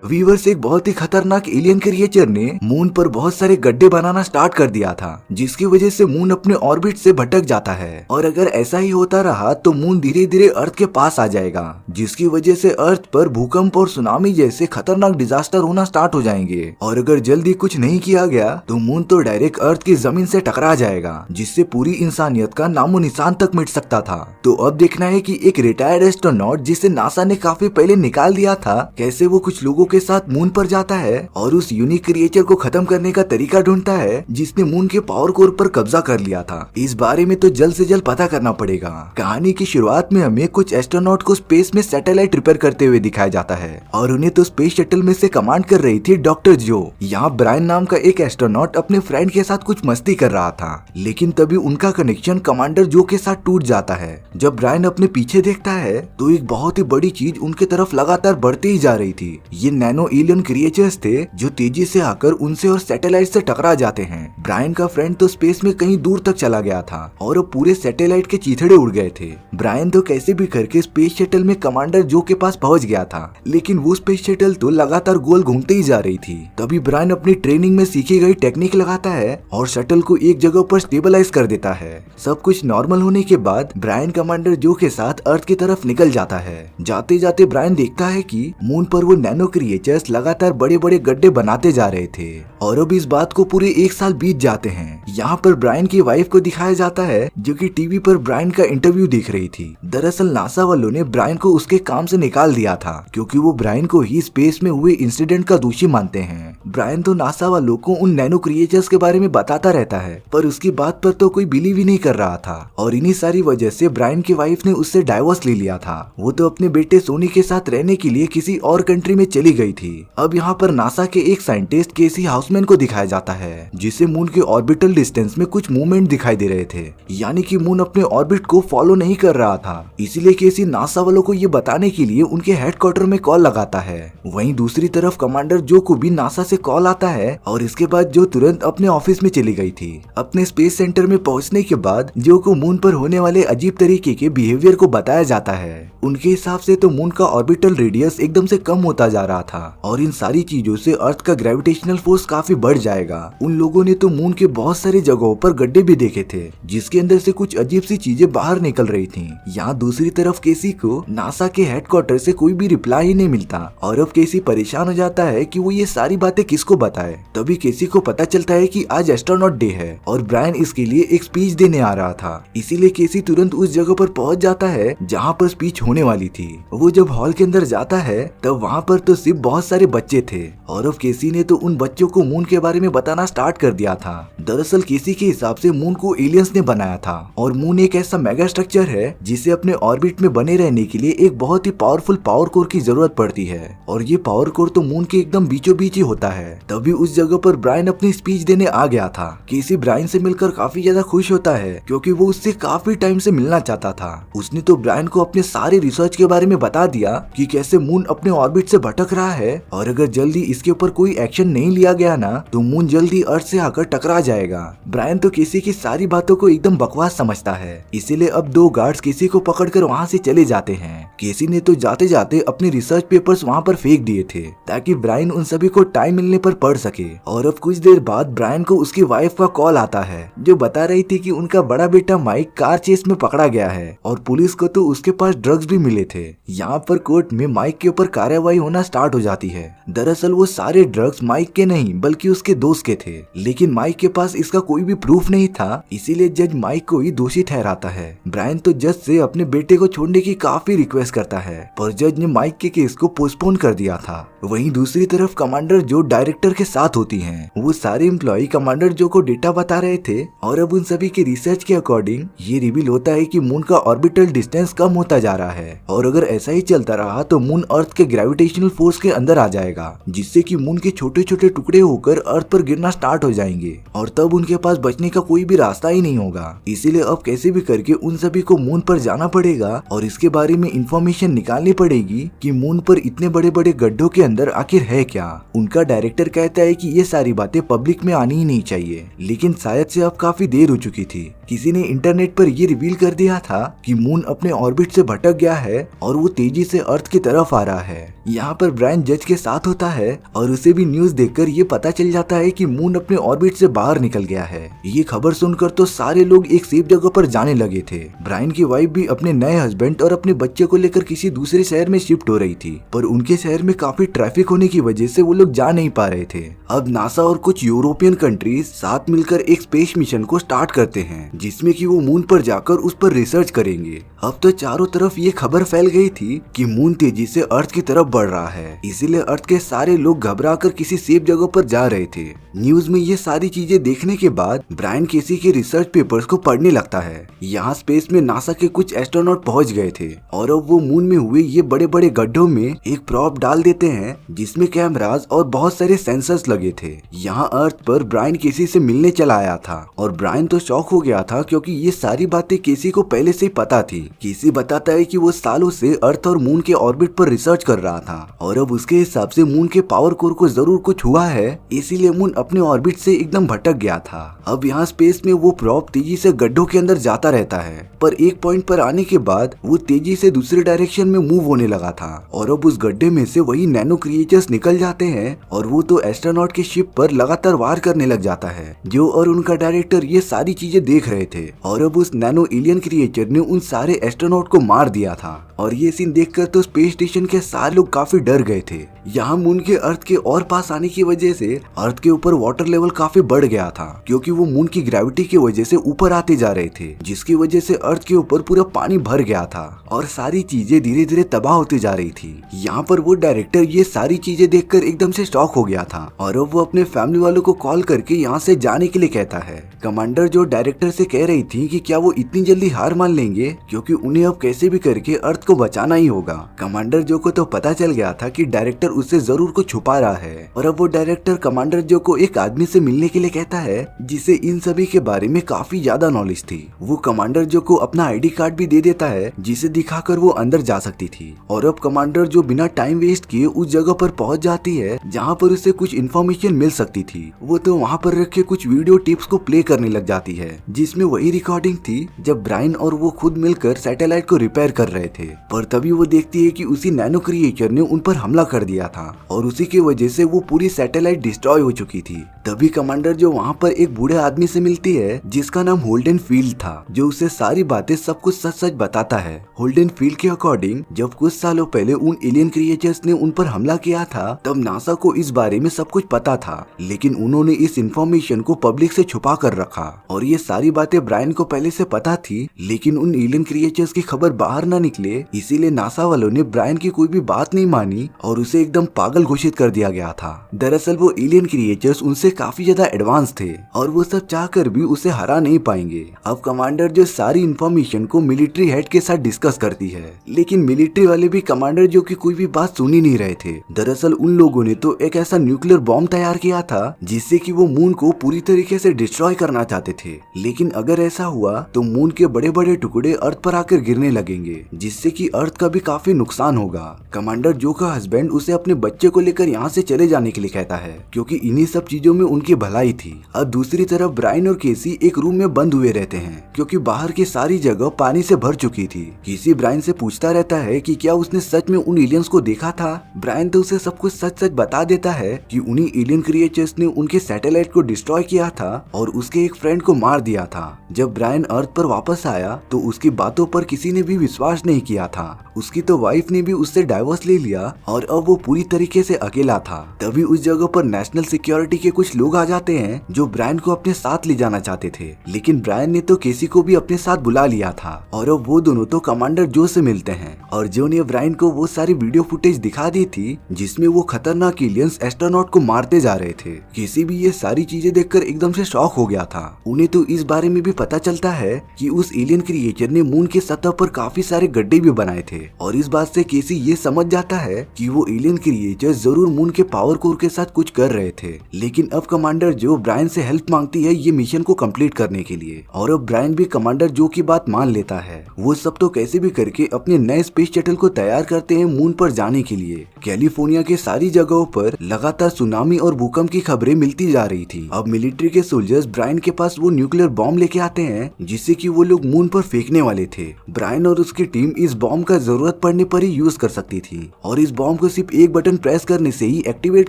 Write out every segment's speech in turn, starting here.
Viewers, एक बहुत ही खतरनाक एलियन क्रिएचर ने मून पर बहुत सारे गड्ढे बनाना स्टार्ट कर दिया था, जिसकी वजह से मून अपने ऑर्बिट से भटक जाता है। और अगर ऐसा ही होता रहा तो मून धीरे धीरे अर्थ के पास आ जाएगा, जिसकी वजह से अर्थ पर भूकंप और सुनामी जैसे खतरनाक डिजास्टर होना स्टार्ट हो जाएंगे। और अगर जल्दी कुछ नहीं किया गया तो मून तो डायरेक्ट अर्थ की जमीन से टकरा जाएगा, जिससे पूरी इंसानियत का नामो निशान तक मिट सकता था। तो अब देखना है कि एक रिटायर्ड एस्ट्रोनॉट जिसे नासा ने काफी पहले निकाल दिया था, कैसे वो कुछ लोगों के साथ मून पर जाता है और उस यूनिक क्रिएचर को खत्म करने का तरीका ढूंढता है जिसने मून के पावर कोर पर कब्जा कर लिया था। इस बारे में तो जल्द से जल्द पता करना पड़ेगा। कहानी की शुरुआत में हमें कुछ एस्ट्रोनॉट को स्पेस में सैटेलाइट रिपेयर करते हुए दिखाया जाता है, और उन्हें तो स्पेस शटल में से कमांड कर रही थी डॉक्टर जो। यहाँ ब्रायन नाम का एक एस्ट्रोनॉट अपने फ्रेंड के साथ कुछ मस्ती कर रहा था, लेकिन तभी उनका कनेक्शन कमांडर जो के साथ टूट जाता है। जब ब्रायन अपने पीछे देखता है तो एक बहुत ही बड़ी चीज उनके तरफ लगातार बढ़ती ही जा रही थी। ये नैनो एलियन क्रिएचर्स थे जो तेजी से आकर उनसे और सैटेलाइट से टकरा जाते हैं। ब्रायन का फ्रेंड तो स्पेस में कहीं दूर तक चला गया था और अब पूरे सैटेलाइट के चीथड़े उड़ गए थे। ब्रायन तो कैसे भी करके स्पेस शटल में कमांडर जो के पास पहुंच गया था, लेकिन वो स्पेस शटल तो लगातार गोल घूमते ही जा रही थी। तभी ब्रायन अपनी ट्रेनिंग में सीखी गई टेक्निक लगाता है और शटल को एक जगह पर स्टेबलाइज कर देता है। सब कुछ नॉर्मल होने के बाद ब्रायन कमांडर जो के साथ अर्थ की तरफ निकल जाता है। जाते जाते ब्रायन देखता है कि मून पर वो नैनो क्रिएचर्स लगातार बड़े बड़े गड्ढे बनाते जा रहे थे, और अब इस बात को पूरे 1 साल बीत जाते हैं। यहाँ पर ब्रायन की वाइफ को दिखाया जाता है जो कि टीवी पर ब्रायन का इंटरव्यू देख रही थी। दरअसल नासा वालों ने ब्रायन को उसके काम से निकाल दिया था, क्योंकि वो ब्रायन को ही स्पेस में हुए इंसिडेंट का दोषी मानते हैं। ब्रायन तो नासा वालों को उन नैनो क्रिएचर्स के बारे में बताता रहता है, पर उसकी बात पर तो कोई बिलीव ही नहीं कर रहा था, और इन्हीं सारी वजह से ब्रायन की वाइफ ने उससे डाइवोर्स ले लिया था। वो तो अपने बेटे सोनी के साथ रहने के लिए किसी और कंट्री में चली गई थी। अब यहाँ पर नासा के एक साइंटिस्ट केसी हाउसमैन को दिखाया जाता है, जिसे मून के ऑर्बिटल डिस्टेंस में कुछ मूवमेंट दिखाई दे रहे थे, यानी कि मून अपने ऑर्बिट को फॉलो नहीं कर रहा था। इसीलिए केसी नासा वालों को ये बताने के लिए उनके हेडक्वार्टर में कॉल लगाता है। वहीं दूसरी तरफ कमांडर जो को भी नासा से कॉल आता है, और इसके बाद जो तुरंत अपने ऑफिस में चली गई थी। अपने स्पेस सेंटर में पहुंचने के बाद जो को मून पर होने वाले अजीब तरीके के बिहेवियर को बताया जाता है। उनके हिसाब से तो मून का ऑर्बिटल रेडियस एकदम से कम होता जा रहा था, और इन सारी चीजों से अर्थ का ग्रेविटेशनल फोर्स काफी बढ़ जाएगा। उन लोगों ने तो मून के बहुत सारे जगहों पर गड्ढे भी देखे थे, जिसके अंदर से कुछ अजीब सी चीजें बाहर निकल रही थी। यहाँ दूसरी तरफ केसी को नासा के हेडक्वार्टर से कोई भी रिप्लाई ही नहीं मिलता, और अब केसी परेशान हो जाता है कि वो ये सारी बातें किसको बताए। तभी केसी को पता चलता है कि आज एस्ट्रोनॉट डे है और ब्रायन इसके लिए एक स्पीच देने आ रहा था। इसीलिए केसी तुरंत उस जगह पर पहुंच जाता है जहाँ पर स्पीच होने वाली थी। वो जब हॉल के अंदर जाता है तब वहाँ पर तो सिर्फ बहुत सारे बच्चे थे, और अब केसी ने तो उन बच्चों को मून के बारे में बताना स्टार्ट कर दिया था। दरअसल केसी के हिसाब से मून को एलियंस ने बनाया था, और मून एक ऐसा मेगा स्ट्रक्चर है जिसे अपने ऑर्बिट में बने रहने के लिए एक बहुत ही पावरफुल पावर कोर की जरूरत पड़ती है, और ये पावर कोर तो मून के एकदम बीचों बीच ही होता है। तभी उस जगह पर ब्रायन अपनी स्पीच देने आ गया था। केसी ब्रायन से मिलकर काफी ज्यादा खुश होता है, क्योंकि वो उससे काफी टाइम से मिलना चाहता था। उसने तो ब्रायन को अपने सारे रिसर्च के बारे में बता दिया कि कैसे मून अपने ऑर्बिट से भटक रहा है, और अगर जल्दी इसके ऊपर कोई एक्शन नहीं लिया गया ना तो मून जल्दी अर्थ से आकर टकरा जाएगा। ब्रायन तो केसी की सारी बातों को एकदम बकवास समझता है, इसीलिए अब 2 गार्ड्स केसी को पकड़कर वहाँ से चले जाते हैं। केसी ने तो जाते जाते अपने रिसर्च पेपर्स वहाँ पर फेंक दिए थे, ताकि ब्रायन उन सभी को टाइम मिलने पर पढ़ सके। और अब कुछ देर बाद ब्रायन को उसकी वाइफ का कॉल आता है, जो बता रही थी कि उनका बड़ा बेटा माइक कार चेस में पकड़ा गया है, और पुलिस को तो उसके पास ड्रग्स भी मिले थे। यहाँ पर कोर्ट में माइक के ऊपर कार्यवाही होना स्टार्ट हो जाती है। दरअसल वो सारे ड्रग्स माइक के नहीं बल्कि उसके दोस्त के थे, लेकिन माइक के पास इसका कोई भी प्रूफ नहीं था, इसीलिए जज माइक को ही दोषी ठहराता है। ब्रायन तो जज से अपने बेटे को छोड़ने की काफी रिक्वेस्ट करता है, पर जज ने माइक के केस को पोस्टपोन कर दिया था। वहीं दूसरी तरफ कमांडर जो डायरेक्टर के साथ होती हैं, वो सारे एम्प्लॉय कमांडर जो को डेटा बता रहे थे, और अब उन सभी के रिसर्च के अकॉर्डिंग ये रिवील होता है कि मून का ऑर्बिटल डिस्टेंस कम होता जा रहा है, और अगर ऐसा ही चलता रहा तो मून अर्थ के ग्रेविटेशनल फोर्स के अंदर आ जाएगा, जिससे कि मून के छोटे छोटे टुकड़े होकर अर्थ पर गिरना स्टार्ट हो जाएंगे, और तब उनके पास बचने का कोई भी रास्ता ही नहीं होगा। इसीलिए अब कैसे भी करके उन सभी को मून पर जाना पड़ेगा, और इसके बारे में इंफॉर्मेशन निकालनी पड़ेगी कि मून पर इतने बड़े बड़े गड्ढों के अंदर आखिर है क्या। उनका डायरेक्टर कहता है कि ये सारी बातें पब्लिक में आनी ही नहीं चाहिए, लेकिन शायद से अब काफी देर हो चुकी थी। किसी ने इंटरनेट पर ये रिवील कर दिया था कि मून अपने ऑर्बिट से भटक गया है और वो तेजी से अर्थ की तरफ आ रहा है। यहाँ पर ब्रायन ब्रायन जज के साथ होता है और उसे भी न्यूज देखकर ये पता चल जाता है कि मून अपने ऑर्बिट से बाहर निकल गया है। ये खबर सुनकर तो सारे लोग एक सेफ जगह पर जाने लगे थे। ब्रायन की वाइफ भी अपने नए हस्बैंड और अपने बच्चे को लेकर किसी दूसरे शहर में शिफ्ट हो रही थी, पर उनके शहर में काफी ट्रैफिक होने की वजह से वो लोग जा नहीं पा रहे थे। अब नासा और कुछ यूरोपियन कंट्रीज साथ मिलकर एक स्पेस मिशन को स्टार्ट करते हैं, जिसमें कि वो मून पर जाकर उस पर रिसर्च करेंगे। अब तो चारों तरफ ये खबर फैल गई थी कि मून तेजी से अर्थ की तरफ बढ़ रहा है, इसीलिए अर्थ के सारे लोग घबराकर किसी सेफ जगह पर जा रहे थे। न्यूज में ये सारी चीजें देखने के बाद ब्रायन केसी के रिसर्च पेपर्स को पढ़ने लगता है। यहाँ स्पेस में नासा के कुछ एस्ट्रोनॉट पहुंच गए थे और अब वो मून में हुए ये बड़े बड़े गड्ढों में एक प्रॉप डाल देते हैं, जिसमें कैमरास और बहुत सारे सेंसर्स लगे थे। यहाँ अर्थ पर ब्रायन केसी से मिलने चला आया था और ब्रायन तो शॉक हो गया था, क्योंकि ये सारी बातें केसी को पहले से ही पता थी। केसी बताता है कि वो सालों से अर्थ और मून के ऑर्बिट पर रिसर्च कर रहा था और अब उसके हिसाब से मून के पावर कोर को जरूर कुछ हुआ है, इसीलिए मून अपने ऑर्बिट से एकदम भटक गया था। अब यहाँ स्पेस में वो प्रॉप तेजी से गड्ढों के अंदर जाता रहता है, पर एक पॉइंट पर आने के बाद वो तेजी से दूसरे डायरेक्शन में मूव होने लगा था और अब उस गड्ढे में से वही नैनो क्रिएचर्स निकल जाते हैं और वो तो एस्ट्रोनॉट के शिप पर लगातार वार करने लग जाता है। जो और उनका डायरेक्टर ये सारी चीजें देख रहे थे और अब उस नैनो एलियन क्रिएचर ने उन सारे एस्ट्रोनॉट को मार दिया था और ये सीन देखकर तो स्पेस स्टेशन के सारे लोग काफी डर गए थे। यहाँ मून के अर्थ के और पास आने की वजह से अर्थ के ऊपर वाटर लेवल काफी बढ़ गया था, क्योंकि वो मून की ग्रेविटी की वजह से ऊपर आते जा रहे थे, जिसकी वजह से अर्थ के ऊपर पूरा पानी भर गया था और सारी चीजें धीरे धीरे तबाह होती जा रही थी। यहाँ पर वो डायरेक्टर ये सारी चीजें देखकर एकदम से शॉक हो गया था और अब वो अपने फैमिली वालों को कॉल करके यहाँ से जाने के लिए कहता है। कमांडर जो डायरेक्टर से कह रही थी कि क्या वो इतनी जल्दी हार मान लेंगे, क्योंकि उन्हें अब कैसे भी करके अर्थ को बचाना ही होगा। कमांडर जो को तो पता चल गया था कि डायरेक्टर उससे जरूर कुछ छुपा रहा है और अब वो डायरेक्टर कमांडर जो को एक आदमी से मिलने के लिए कहता है, जिसे इन सभी के बारे में काफी ज्यादा नॉलेज थी। वो कमांडर जो को अपना आईडी कार्ड भी दे देता है, जिसे दिखाकर वो अंदर जा सकती थी और अब कमांडर जो बिना टाइम वेस्ट किए उस जगह पर पहुंच जाती है जहाँ पर उसे कुछ इन्फॉर्मेशन मिल सकती थी। वो तो वहाँ पर रखे कुछ वीडियो टिप्स को प्ले करने लग जाती है, जिसमें वही रिकॉर्डिंग थी जब ब्रायन और वो खुद मिलकर सैटेलाइट को रिपेयर कर रहे थे। पर तभी वो देखती है कि उसी नैनो क्रिएचर ने उन पर हमला कर दिया था और उसी की वजह से वो पूरी सैटेलाइट डिस्ट्रॉय हो चुकी थी। तभी कमांडर जो वहाँ पर एक बूढ़े आदमी से मिलती है, जिसका नाम होल्डन फील्ड था, जो उसे सारी बातें सब कुछ सच सच बताता है। होल्डन फील्ड के अकॉर्डिंग जब कुछ सालों पहले उन एलियन क्रिएचर्स ने उन पर हमला किया था, तब नासा को इस बारे में सब कुछ पता था, लेकिन उन्होंने इस इंफॉर्मेशन को पब्लिक से छुपा कर रखा और ये सारी बातें ब्रायन को पहले से पता थी, लेकिन उन एलियन क्रिएचर्स की खबर बाहर न निकले, इसीलिए नासा वालों ने ब्रायन की कोई भी बात नहीं मानी और उसे एकदम पागल घोषित कर दिया गया था। दरअसल वो एलियन क्रिएचर्स उनसे काफी ज्यादा एडवांस थे और वो सब चाहकर भी उसे हरा नहीं पाएंगे। अब कमांडर जो सारी इंफॉर्मेशन को मिलिट्री हेड के साथ डिस्कस करती है, लेकिन मिलिट्री वाले भी कमांडर जो की कोई भी बात सुन ही नहीं रहे थे। दरअसल उन लोगों ने तो एक ऐसा न्यूक्लियर बॉम्ब तैयार किया था जिससे कि वो मून को पूरी तरीके से डिस्ट्रॉय करना चाहते थे, लेकिन अगर ऐसा हुआ तो मून के बड़े बड़े टुकड़े अर्थ पर आकर गिरने लगेंगे, जिससे कि अर्थ का भी काफी नुकसान होगा। कमांडर जो का हस्बैंड उसे अपने बच्चे को लेकर यहाँ से चले जाने के लिए कहता है, क्योंकि इन्हीं सब चीजों में उनकी भलाई थी। अब दूसरी तरफ ब्रायन और केसी एक रूम में बंद हुए रहते हैं, क्योंकि बाहर की सारी जगह पानी से भर चुकी थी। केसी ब्रायन से पूछता रहता है कि क्या उसने सच में उन एलियंस को देखा था। ब्रायन तो उसे सब कुछ सच सच बता देता है कि उन्हीं एलियन क्रिएचर्स ने उनके सैटेलाइट को डिस्ट्रॉय किया था और उसके एक फ्रेंड को मार दिया था। जब ब्रायन अर्थ पर वापस आया तो उसकी बातों पर किसी ने भी विश्वास नहीं किया था। उसकी तो वाइफ ने भी उससे डाइवोर्स ले लिया और अब वो पूरी तरीके से अकेला था। तभी उस जगह पर नेशनल सिक्योरिटी के कुछ लोग आ जाते हैं जो ब्रायन को अपने साथ ले जाना चाहते थे, लेकिन ब्रायन ने तो केसी को भी अपने साथ बुला लिया था और अब वो दोनों तो कमांडर जो से मिलते हैं और जो ने ब्रायन को वो सारी वीडियो फुटेज दिखा दी थी जिसमें वो खतरनाक एलियंस एस्ट्रोनॉट को मारते जा रहे थे। केसी भी ये सारी चीजें देखकर एकदम से शॉक हो गया था। उन्हें तो इस बारे में भी पता चलता है कि उस एलियन क्रिएचर ने मून के सतह पर काफी सारे गड्ढे भी बनाए थे और इस बात से केसी ये समझ जाता है कि वो एलियन क्रिएचर जरूर मून के पावर कोर के साथ कुछ कर रहे थे, लेकिन अब अब कमांडर जो ब्रायन से हेल्प मांगती है ये मिशन को कंप्लीट करने के लिए, और अब ब्रायन भी कमांडर जो की बात मान लेता है। वो सब तो कैसे भी करके अपने नए स्पेस शटल को तैयार करते हैं मून पर जाने के लिए। कैलिफोर्निया के सारी जगहों पर लगातार सुनामी और भूकंप की खबरें मिलती जा रही थी। अब मिलिट्री के सोल्जर्स ब्रायन के पास वो न्यूक्लियर बॉम्ब लेके आते हैं जिससे कि वो लोग मून पर फेंकने वाले थे। ब्रायन और उसकी टीम इस बॉम्ब का जरूरत पड़ने पर ही यूज कर सकती थी और इस बॉम्ब को सिर्फ एक बटन प्रेस करने से ही एक्टिवेट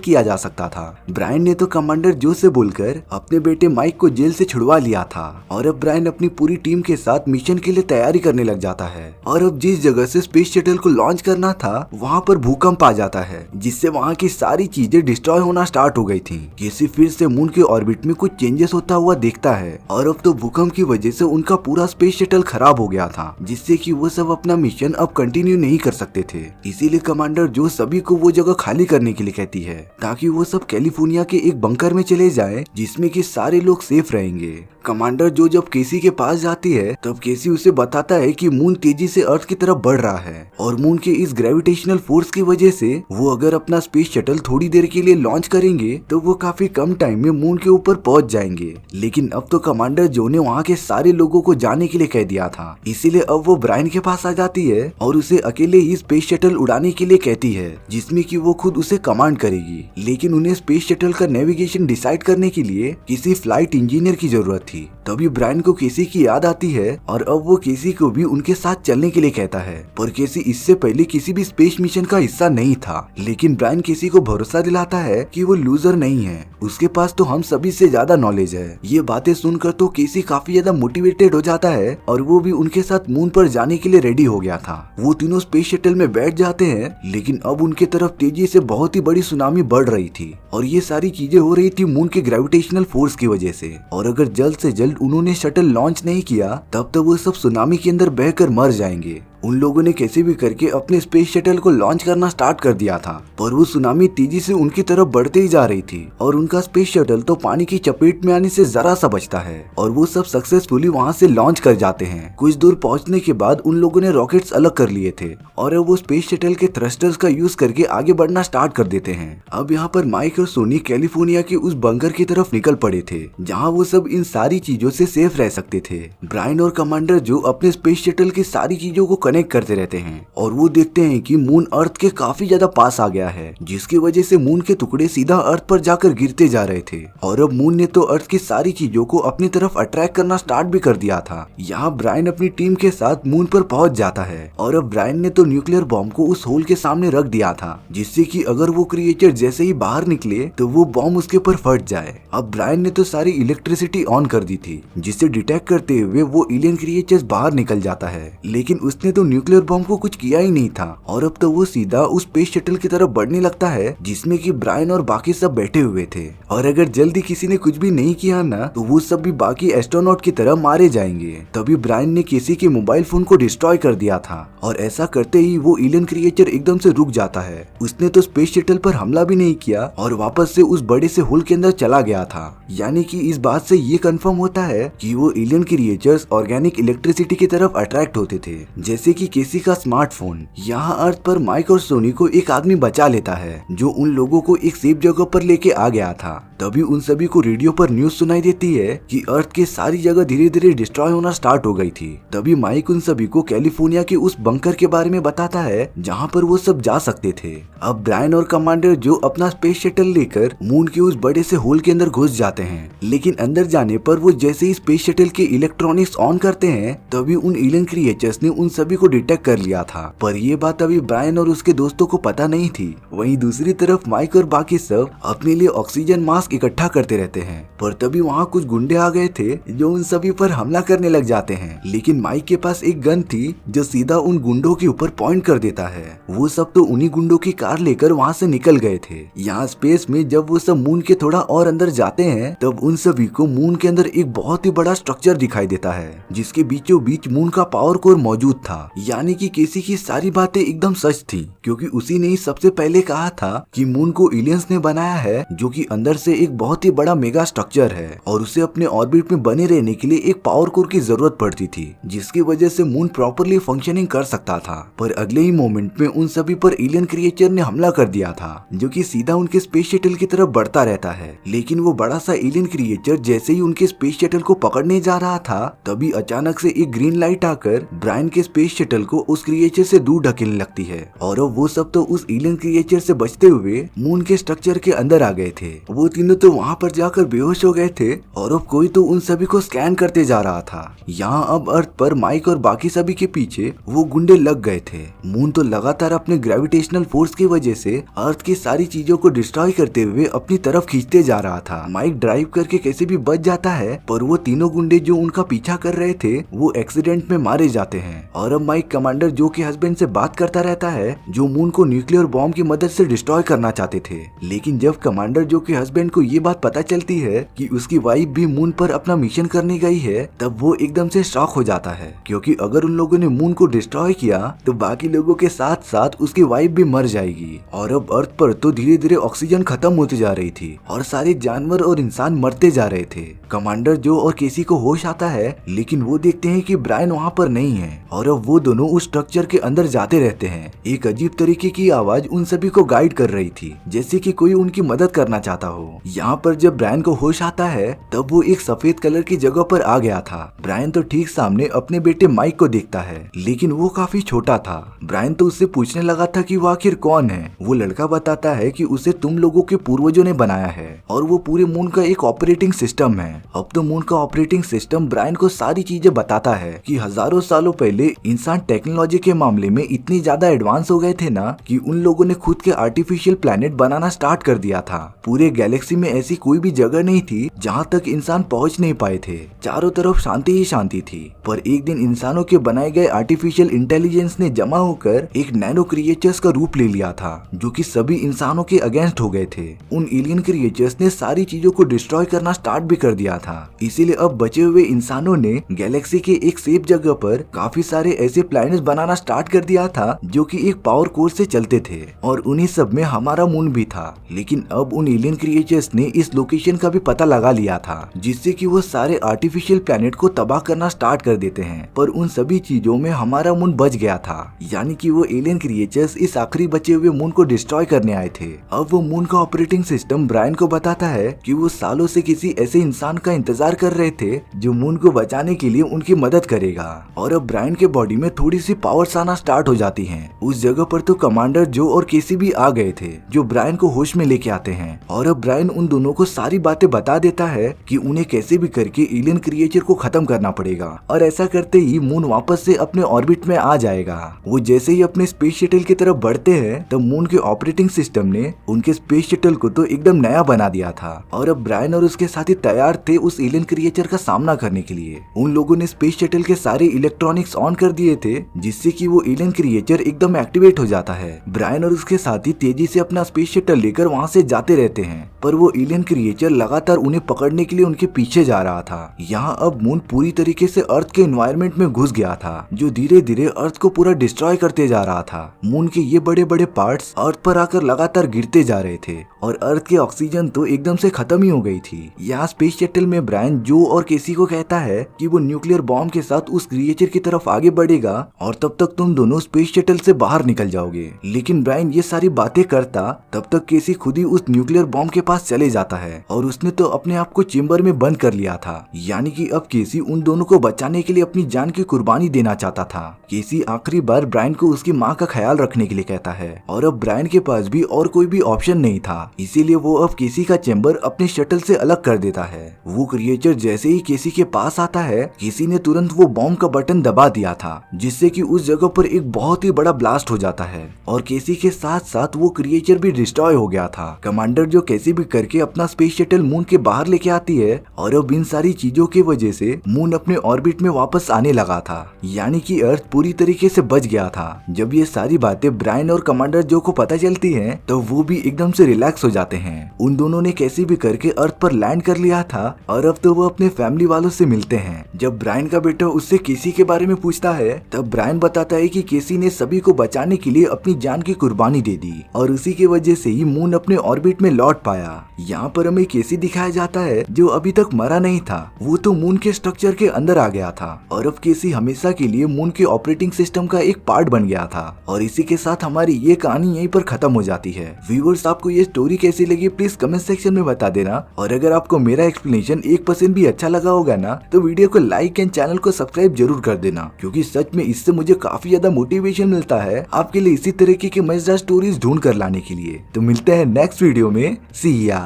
किया जा सकता था। ब्रायन ने तो कमांडर जो से बोलकर अपने बेटे माइक को जेल से छुड़वा लिया था और अब ब्रायन अपनी पूरी टीम के साथ मिशन के लिए तैयारी करने लग जाता है। और अब जिस जगह से स्पेस शटल को लॉन्च करना था वहाँ पर भूकंप आ जाता है जिससे वहाँ की सारी चीजें डिस्ट्रॉय होना स्टार्ट हो गई थी। केसी फिर से मून के ऑर्बिट में कुछ चेंजेस होता हुआ देखता है और अब तो भूकंप की वजह से उनका पूरा स्पेस शटल खराब हो गया था जिससे कि वो सब अपना मिशन अब कंटिन्यू नहीं कर सकते थे। इसीलिए कमांडर जो सभी को वो जगह खाली करने के लिए कहती है ताकि वो सब कैलिफोर्निया के एक बंकर में चले जाए जिसमें कि सारे लोग सेफ रहेंगे। कमांडर जो जब केसी के पास जाती है तब केसी उसे बताता है कि मून तेजी से अर्थ की तरफ बढ़ रहा है और मून के इस ग्रेविटेशनल फोर्स की वजह से वो अगर अपना स्पेस शटल थोड़ी देर के लिए लॉन्च करेंगे तो वो काफी कम टाइम में मून के ऊपर पहुंच जाएंगे। लेकिन अब तो कमांडर जो ने वहाँ के सारे लोगों को जाने के लिए कह दिया था, इसीलिए अब वो ब्रायन के पास आ जाती है और उसे अकेले ही स्पेस शटल उड़ाने के लिए कहती है जिसमें कि वो खुद उसे कमांड करेगी। लेकिन उन्हें स्पेस शटल का नेविगेशन डिसाइड करने के लिए किसी फ्लाइट इंजीनियर की जरूरत थी। तभी ब्रायन को केसी की याद आती है और अब वो केसी को भी उनके साथ चलने के लिए कहता है, पर केसी इससे पहले किसी भी स्पेस मिशन का हिस्सा नहीं था। लेकिन ब्रायन केसी को भरोसा दिलाता है कि वो लूजर नहीं है, उसके पास तो हम सभी से ज्यादा नॉलेज है। ये बातें सुनकर तो केसी काफी ज्यादा मोटिवेटेड हो जाता है और वो भी उनके साथ मून पर जाने के लिए रेडी हो गया था। वो तीनों स्पेस शटल में बैठ जाते हैं लेकिन अब उनके तरफ तेजी से बहुत ही बड़ी सुनामी बढ़ रही थी और ये सारी चीजें हो रही थी मून के ग्रेविटेशनल फोर्स की वजह से। और अगर जल्द से जल्द उन्होंने शटल लॉन्च नहीं किया तब तक वो सब सुनामी के अंदर बहकर मर जाएंगे। उन लोगों ने कैसे भी करके अपने स्पेस शटल को लॉन्च करना स्टार्ट कर दिया था पर वो सुनामी तेजी से उनकी तरफ बढ़ते ही जा रही थी और उनका स्पेस शटल तो पानी की चपेट में आने से जरा सा बचता है और वो सब सक्सेसफुली वहाँ से लॉन्च कर जाते हैं। कुछ दूर पहुँचने के बाद उन लोगों ने रॉकेट्स अलग कर लिए थे और अब वो स्पेस शटल के थ्रस्टर्स का यूज करके आगे बढ़ना स्टार्ट कर देते हैं। अब यहाँ पर माइक और सोनी कैलिफोर्निया के उस बंकर की तरफ निकल पड़े थे जहाँ वो सब इन सारी चीजों से सेफ रह सकते थे। ब्रायन और कमांडर जो अपने स्पेस शटल की सारी चीजों को कनेक्ट करते रहते हैं और वो देखते हैं कि मून अर्थ के काफी ज्यादा पास आ गया है जिसकी वजह से मून के टुकड़े सीधा अर्थ पर जाकर गिरते जा रहे थे और अब मून ने तो अर्थ की सारी चीजों को अपनी तरफ अट्रैक्ट करना स्टार्ट भी कर दिया था। यहाँ ब्रायन अपनी टीम के साथ मून पर पहुंच जाता है और अब ब्रायन ने तो न्यूक्लियर बॉम्ब को उस होल के सामने रख दिया था जिससे कि अगर वो क्रिएचर जैसे ही बाहर निकले तो वो बॉम्ब उसके ऊपर फट जाए। अब ब्रायन ने तो सारी इलेक्ट्रिसिटी ऑन कर दी थी जिसे डिटेक्ट करते हुए वो एलियन क्रिएचर्स बाहर निकल जाता है। लेकिन उसने तो न्यूक्लियर बॉम्ब को कुछ किया ही नहीं था और अब तो वो सीधा उस स्पेस शटल की तरफ बढ़ने लगता है जिसमें कि ब्रायन और बाकी सब बैठे हुए थे और अगर जल्दी किसी ने कुछ भी नहीं किया ना तो वो सब भी बाकी एस्ट्रोनॉट की तरह मारे जाएंगे। तभी ब्रायन ने केसी के मोबाइल फोन को डिस्ट्रॉय कर दिया था और ऐसा करते ही वो एलियन क्रिएचर एकदम से रुक जाता है। उसने तो स्पेस शटल पर हमला भी नहीं किया और वापस से उस बड़े से होल के अंदर चला गया था। यानी कि इस बात से ये कंफर्म होता है कि वो एलियन क्रिएचर्स ऑर्गेनिक इलेक्ट्रिसिटी की तरफ अट्रैक्ट होते थे जैसे कि केसी का स्मार्टफोन। यहाँ अर्थ पर माइक और सोनी को एक आदमी बचा लेता है जो उन लोगों को एक सेफ जगह पर लेके आ गया था। तभी उन सभी को रेडियो पर न्यूज सुनाई देती है कि अर्थ के सारी जगह धीरे धीरे डिस्ट्रॉय होना स्टार्ट हो गई थी। तभी माइक उन सभी को कैलिफोर्निया के उस बंकर के बारे में बताता है जहाँ पर वो सब जा सकते थे। अब ब्रायन और कमांडर जो अपना स्पेस शटल लेकर मून के उस बड़े से होल के अंदर घुस जाते हैं लेकिन अंदर जाने पर वो जैसे ही स्पेस शटल के इलेक्ट्रॉनिक्स ऑन करते हैं तभी उन एलियन क्रिएचर्स ने उन सभी को डिटेक्ट कर लिया था। पर ये बात अभी ब्रायन और उसके दोस्तों को पता नहीं थी। वहीं दूसरी तरफ माइक और बाकी सब अपने लिए ऑक्सीजन मास्क इकट्ठा करते रहते हैं पर तभी वहाँ कुछ गुंडे आ गए थे जो उन सभी पर हमला करने लग जाते हैं। लेकिन माइक के पास एक गन थी जो सीधा उन गुंडों के ऊपर पॉइंट कर देता है। वो सब तो उन्हीं गुंडों की कार लेकर वहाँ से निकल गए थे। यहाँ स्पेस में जब वो सब मून के थोड़ा और अंदर जाते हैं तब उन सभी को मून के अंदर एक बहुत ही बड़ा स्ट्रक्चर दिखाई देता है जिसके बीचों बीच मून का पावर कोर मौजूद था यानी कि केसी की सारी बातें एकदम सच थी, क्योंकि उसी ने ही सबसे पहले कहा था कि मून को एलियंस ने बनाया है, जो कि अंदर से एक बहुत ही बड़ा मेगा स्ट्रक्चर है और उसे अपने ऑर्बिट में बने रहने के लिए एक पावर कोर की जरूरत पड़ती थी, जिसकी वजह से मून प्रॉपरली फंक्शनिंग कर सकता था। पर अगले ही मोमेंट में उन सभी पर एलियन क्रिएचर ने हमला कर दिया था, जो कि सीधा उनके स्पेस शटल की तरफ बढ़ता रहता है। लेकिन वो बड़ा सा एलियन क्रिएचर जैसे ही उनके स्पेस शटल को पकड़ने जा रहा था, तभी अचानक से एक ग्रीन लाइट आकर ब्रायन के स्पेस शटल को उस क्रिएचर से दूर ढकेलने लगती है और अब वो सब तो उस एलियन क्रिएचर से बचते हुए मून के स्ट्रक्चर के अंदर आ गए थे। वो तीनों तो वहाँ पर जाकर बेहोश हो गए थे और अब कोई तो उन सभी को स्कैन करते जा रहा था। यहाँ अब अर्थ पर माइक और बाकी सभी के पीछे वो गुंडे लग गए थे। मून तो लगातार अपने ग्रेविटेशनल फोर्स की वजह से अर्थ की सारी चीजों को डिस्ट्रॉय करते हुए अपनी तरफ खींचते जा रहा था। माइक ड्राइव करके कैसे भी बच जाता है, पर वो तीनों गुंडे जो उनका पीछा कर रहे थे वो एक्सीडेंट में मारे जाते हैं। और अब माइक कमांडर जो के हस्बैंड से बात करता रहता है, जो मून को न्यूक्लियर बॉम्ब की मदद से डिस्ट्रॉय करना चाहते थे। लेकिन जब कमांडर जो के हस्बैंड को ये बात पता चलती है कि उसकी वाइफ भी मून पर अपना मिशन करने गई है, तब वो एकदम से शॉक हो जाता है, क्योंकि अगर उन लोगों ने मून को डिस्ट्रॉय किया तो बाकी लोगों के साथ साथ उसकी वाइफ भी मर जाएगी। और अब अर्थ पर तो धीरे धीरे ऑक्सीजन खत्म होती जा रही थी और सारे जानवर और इंसान मरते जा रहे थे। कमांडर जो और केसी को होश आता है, लेकिन वो देखते हैं कि ब्रायन वहाँ पर नहीं है और अब वो दोनों उस स्ट्रक्चर के अंदर जाते रहते हैं। एक अजीब तरीके की आवाज उन सभी को गाइड कर रही थी, जैसे कि कोई उनकी मदद करना चाहता हो। यहाँ पर जब ब्रायन को होश आता है, तब वो एक सफेद कलर की जगह पर आ गया था। ब्रायन तो ठीक सामने अपने बेटे माइक को देखता है, लेकिन वो काफी छोटा था। ब्रायन तो उससे पूछने लगा था कि वो आखिर कौन है। वो लड़का बताता है कि उसे तुम लोगों के पूर्वजों ने बनाया है और वो पूरे मून का एक ऑपरेटिंग सिस्टम है। अब तो मून का ऑपरेटिंग सिस्टम ब्रायन को सारी चीजें बताता है कि हजारों सालों पहले इंसान टेक्नोलॉजी के मामले में इतनी ज्यादा एडवांस हो गए थे ना, कि उन लोगों ने खुद के आर्टिफिशियल प्लेनेट बनाना स्टार्ट कर दिया था। पूरे गैलेक्सी में ऐसी कोई भी जगह नहीं थी जहाँ तक इंसान पहुँच नहीं पाए थे। चारों तरफ शांति ही शांति थी। पर एक दिन इंसानों के बनाए गए आर्टिफिशियल इंटेलिजेंस ने जमा होकर एक नैनो क्रिएचर्स का रूप ले लिया था, जो कि सभी इंसानों के अगेंस्ट हो गए थे। उन एलियन क्रिएचर्स ने सारी चीजों को डिस्ट्रॉय करना स्टार्ट भी कर दिया था। इसीलिए अब बचे हुए इंसानों ने गैलेक्सी के एक सेफ जगह पर काफी सारे ऐसे प्लैनेट्स बनाना स्टार्ट कर दिया था, जो कि एक पावर कोर से चलते थे और उन्हीं सब में हमारा मून भी था। लेकिन अब उन एलियन क्रिएचर्स ने इस लोकेशन का भी पता लगा लिया था, जिससे कि वो सारे आर्टिफिशियल प्लैनेट को तबाह करना स्टार्ट कर देते हैं। पर उन सभी चीजों में हमारा मून बच गया था, यानी कि वो एलियन क्रिएचर्स इस आखिरी बचे हुए मून को डिस्ट्रॉय करने आए थे। अब वो मून का ऑपरेटिंग सिस्टम ब्रायन को बताता है कि वो सालों से किसी ऐसे इंसान का इंतजार कर रहे थे जो मून को बचाने के लिए उनकी मदद करेगा। और अब ब्रायन के बॉडी में थोड़ी सी पावर्स आना स्टार्ट हो जाती हैं। उस जगह पर तो कमांडर जो और केसी भी आ गए थे, जो ब्रायन को होश में लेके आते हैं। और अब ब्रायन उन दोनों को सारी बातें बता देता है कि उन्हें कैसे भी करके एलियन क्रिएचर को खत्म करना पड़ेगा, और ऐसा करते ही मून वापस से अपने ऑर्बिट में आ जाएगा। वो जैसे ही अपने स्पेस शटल की तरफ बढ़ते हैं, तब मून के ऑपरेटिंग सिस्टम ने उनके स्पेस शटल को तो एकदम नया बना दिया था। और अब ब्रायन और उसके साथी तैयार थे उस एलियन क्रिएचर का सामना करने के लिए। उन लोगों ने स्पेस शटल के सारे इलेक्ट्रॉनिक्स ऑन कर दिए थे, जिससे कि वो एलियन क्रिएचर एकदम एक्टिवेट हो जाता है। ब्रायन और उसके साथी तेजी से अपना स्पेस शटल लेकर वहाँ से जाते रहते हैं, पर वो एलियन क्रिएचर लगातार उन्हें पकड़ने के लिए उनके पीछे जा रहा था। यहाँ अब मून पूरी तरीके से अर्थ के एनवायरनमेंट में घुस गया था, जो धीरे धीरे अर्थ को पूरा डिस्ट्रॉय करते जा रहा था। मून के ये बड़े बड़े पार्ट्स अर्थ पर आकर लगातार गिरते जा रहे थे और अर्थ की ऑक्सीजन तो एकदम से खत्म ही हो गई थी। यहाँ स्पेस शटल में ब्रायन जो और केसी को कहता है कि वो न्यूक्लियर बॉम्ब के साथ उस क्रिएचर की तरफ आगे बढ़ेगा और तब तक तुम दोनों स्पेस शटल से बाहर निकल जाओगे। लेकिन ब्रायन ये सारी बातें करता, तब तक केसी खुद ही उस न्यूक्लियर बॉम्ब के पास चले जाता है और उसने तो अपने आप को चेम्बर में बंद कर लिया था। यानी कि अब केसी उन दोनों को बचाने के लिए अपनी जान की कुर्बानी देना चाहता था। केसी आखिरी बार ब्रायन को उसकी माँ का ख्याल रखने के लिए कहता है और अब ब्रायन के पास भी और कोई भी ऑप्शन नहीं था, इसीलिए वो अब केसी का चेम्बर अपने शटल से अलग कर देता है। वो क्रिएचर जैसे ही केसी के पास आता है, केसी ने तुरंत वो बॉम्ब का बटन दबा दिया था, जिससे कि उस जगह पर एक बहुत ही बड़ा ब्लास्ट हो जाता है और केसी के साथ साथ वो क्रिएचर भी डिस्ट्रॉय हो गया था। कमांडर जो कैसे भी करके अपना स्पेस शटल मून के बाहर लेके आती है और अब इन सारी चीजों की वजह से मून अपने ऑर्बिट में वापस आने लगा था, यानी कि अर्थ पूरी तरीके से बच गया था। जब ये सारी बातें ब्रायन और कमांडर जो को पता चलती हैं, तो वो भी एकदम से रिलैक्स हो जाते हैं। उन दोनों ने कैसे भी करके अर्थ पर लैंड कर लिया था और अब तो वो अपने फैमिली वालों से मिलते हैं। जब ब्रायन का बेटा उससे केसी के बारे में पूछता है तब ब्रायन बताता है कि केसी ने सभी को बचाने के लिए अपनी जान की कुर्बानी दे दी और उसी की वजह से ही मून अपने ऑर्बिट में लौट पाया। यहाँ पर हमें केसी दिखाया जाता है जो अभी तक मरा नहीं था, वो तो मून के स्ट्रक्चर के अंदर आ गया था और अब केसी हमेशा के लिए मून के ऑपरेटिंग सिस्टम का एक पार्ट बन गया था। और इसी के साथ हमारी ये कहानी यहीं पर खत्म हो जाती है। व्यूअर्स, आपको ये स्टोरी कैसी लगी प्लीज कमेंट सेक्शन में बता देना। और अगर आपको मेरा एक्सप्लेनेशन 1% भी अच्छा लगा होगा ना तो वीडियो को लाइक एंड चैनल को सब्सक्राइब जरूर कर देना, क्योंकि सच में इससे मुझे काफी ज्यादा मोटिवेशन मिलता है आपके लिए इसी तरीके की मजेदार स्टोरीज ढूंढ कर लाने के लिए। तो मिलते हैं नेक्स्ट वीडियो में। सी या।